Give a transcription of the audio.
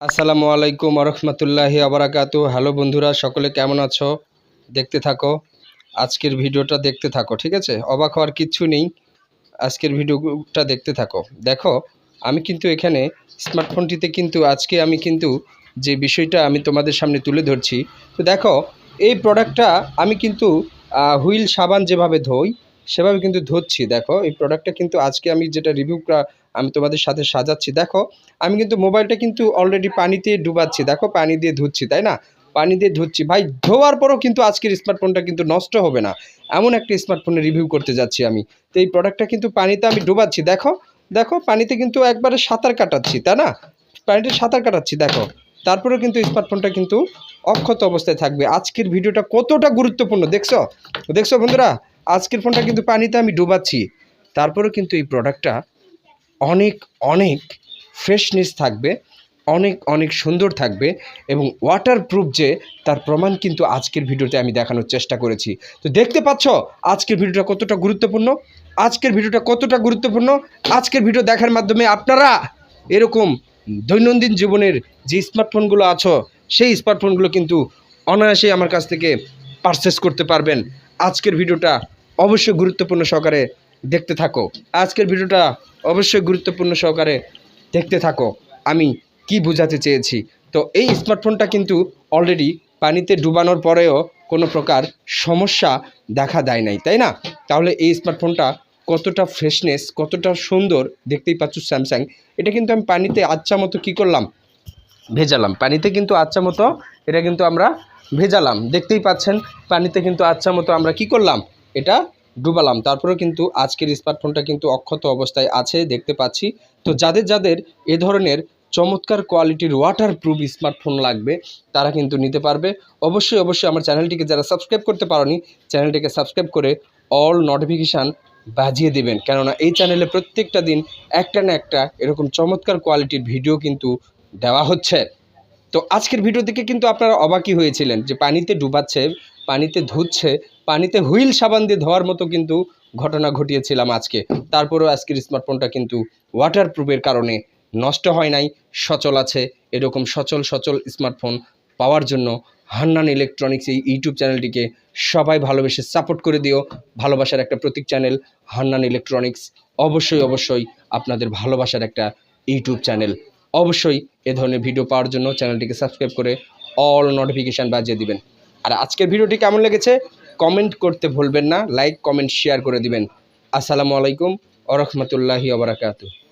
আসসালামু আলাইকুম রহমতুল্লাহি আবরাকাতু। হ্যালো বন্ধুরা, সকলে কেমন আছো? দেখতে থাকো, আজকের ভিডিওটা দেখতে থাকো, ঠিক আছে? অবাক হওয়ার কিচ্ছু নেই, আজকের ভিডিওটা দেখতে থাকো। দেখো, আমি কিন্তু এখানে স্মার্টফোনটিতে কিন্তু আজকে আমি কিন্তু যে বিষয়টা আমি তোমাদের সামনে তুলে ধরছি, তো দেখো এই প্রোডাক্টটা আমি কিন্তু হুইল সাবান যেভাবে ধোই সেভাবে কিন্তু ধুচ্ছি। দেখো এই প্রোডাক্টটা কিন্তু আজকে আমি যেটা রিভিউটা আমি তোমাদের সাথে সাজাচ্ছি। দেখো আমি কিন্তু মোবাইলটা কিন্তু অলরেডি পানিতে ডুবাচ্ছি, দেখো পানি দিয়ে ধুচ্ছি, তাই না? পানি দিয়ে ধুচ্ছি ভাই, ধোয়ার পরও কিন্তু আজকের স্মার্টফোনটা কিন্তু নষ্ট হবে না, এমন একটা স্মার্টফোনের রিভিউ করতে যাচ্ছি আমি। তো এই প্রোডাক্টটা কিন্তু পানিতে আমি ডুবাচ্ছি, দেখো দেখো পানিতে কিন্তু একবারে সাঁতার কাটাচ্ছি, তাই না? পানিতে সাঁতার কাটাচ্ছি দেখো, তারপরেও কিন্তু স্মার্টফোনটা কিন্তু অক্ষত অবস্থায় থাকবে। আজকের ভিডিওটা কতটা গুরুত্বপূর্ণ দেখছো, দেখছো বন্ধুরা? আজকের ফোনটা কিন্তু পানিতে আমি ডুবাচ্ছি, তারপরেও কিন্তু এই প্রোডাক্টটা অনেক অনেক ফ্রেশনেস থাকবে, অনেক অনেক সুন্দর থাকবে এবং ওয়াটারপ্রুফ যে তার প্রমাণ কিন্তু আজকের ভিডিওতে আমি দেখানোর চেষ্টা করেছি। তো দেখতে পাচ্ছ আজকের ভিডিওটা কতটা গুরুত্বপূর্ণ, আজকের ভিডিওটা কতটা গুরুত্বপূর্ণ। আজকের ভিডিও দেখার মাধ্যমে আপনারা এরকম দৈনন্দিন জীবনের যে স্মার্টফোনগুলো আছো সেই স্মার্টফোনগুলো কিন্তু অনায়াসেই আমার কাছ থেকে পারচেস করতে পারবেন। আজকের ভিডিওটা অবশ্যই গুরুত্বপূর্ণ সহকারে দেখতে থাকো, আজকের ভিডিওটা অবশ্যই গুরুত্বপূর্ণ সহকারে দেখতে থাকো। আমি কি বোঝাতে চেয়েছি, তো এই স্মার্টফোনটা কিন্তু অলরেডি পানিতে ডুবানোর পরেও কোনো প্রকার সমস্যা দেখা দেয় নাই, তাই না? তাহলে এই স্মার্টফোনটা কতটা ফ্রেশনেস, কতটা সুন্দর দেখতেই পাচ্ছ। স্যামসাং এটা কিন্তু আমি পানিতে আচ্ছা মতো কী করলাম, ভেজালাম। পানিতে কিন্তু আচ্ছা মতো এটা কিন্তু আমরা ভেজালাম, দেখতেই পাচ্ছেন। পানিতে কিন্তু আচ্ছা মতো আমরা কি করলাম, এটা ডুবালাম, তারপরেও কিন্তু আজকের স্মার্টফোনটা কিন্তু অক্ষত অবস্থায় আছে, দেখতে পাচ্ছি। তো যাদের যাদের এ ধরনের চমৎকার কোয়ালিটির ওয়াটারপ্রুফ স্মার্টফোন লাগবে তারা কিন্তু নিতে পারবে। অবশ্যই অবশ্যই আমার চ্যানেলটিকে যারা সাবস্ক্রাইব করতে পারোনি, চ্যানেলটিকে সাবস্ক্রাইব করে অল নোটিফিকেশান বাজিয়ে দেবেন, কেননা এই চ্যানেলে প্রত্যেকটা দিন একটা না একটা এরকম চমৎকার কোয়ালিটির ভিডিও কিন্তু দেওয়া হচ্ছে। তো আজকের ভিডিও থেকে কিন্তু আপনারা অবাকই হয়েছিলেন যে পানিতে ডুবাচ্ছে, পানিতে ধুচ্ছে, পানিতে হুইল সাবান দিয়ে ধোয়ার মতো কিন্তু ঘটনা ঘটিয়েছিলাম আজকে। তারপরেও আজকের স্মার্টফোনটা কিন্তু ওয়াটারপ্রুফের কারণে নষ্ট হয় নাই, সচল আছে। এরকম সচল সচল স্মার্টফোন পাওয়ার জন্য হান্নান ইলেকট্রনিক্স এই ইউটিউব চ্যানেলটিকে সবাই ভালোবেসে সাপোর্ট করে দিও। ভালোবাসার একটা প্রতীক চ্যানেল হান্নান ইলেকট্রনিক্স, অবশ্যই অবশ্যই আপনাদের ভালোবাসার একটা ইউটিউব চ্যানেল। অবশ্যই এ ধরনের ভিডিও পাওয়ার জন্য চ্যানেলটিকে সাবস্ক্রাইব করে অল নোটিফিকেশান বাজিয়ে দিবেন। আর আজকের ভিডিওটি কেমন লেগেছে কমেন্ট করতে ভুলবেন না, লাইক কমেন্ট শেয়ার করে দিবেন। আসসালামু আলাইকুম ওয়া রাহমাতুল্লাহি ওয়া বারাকাতুহু।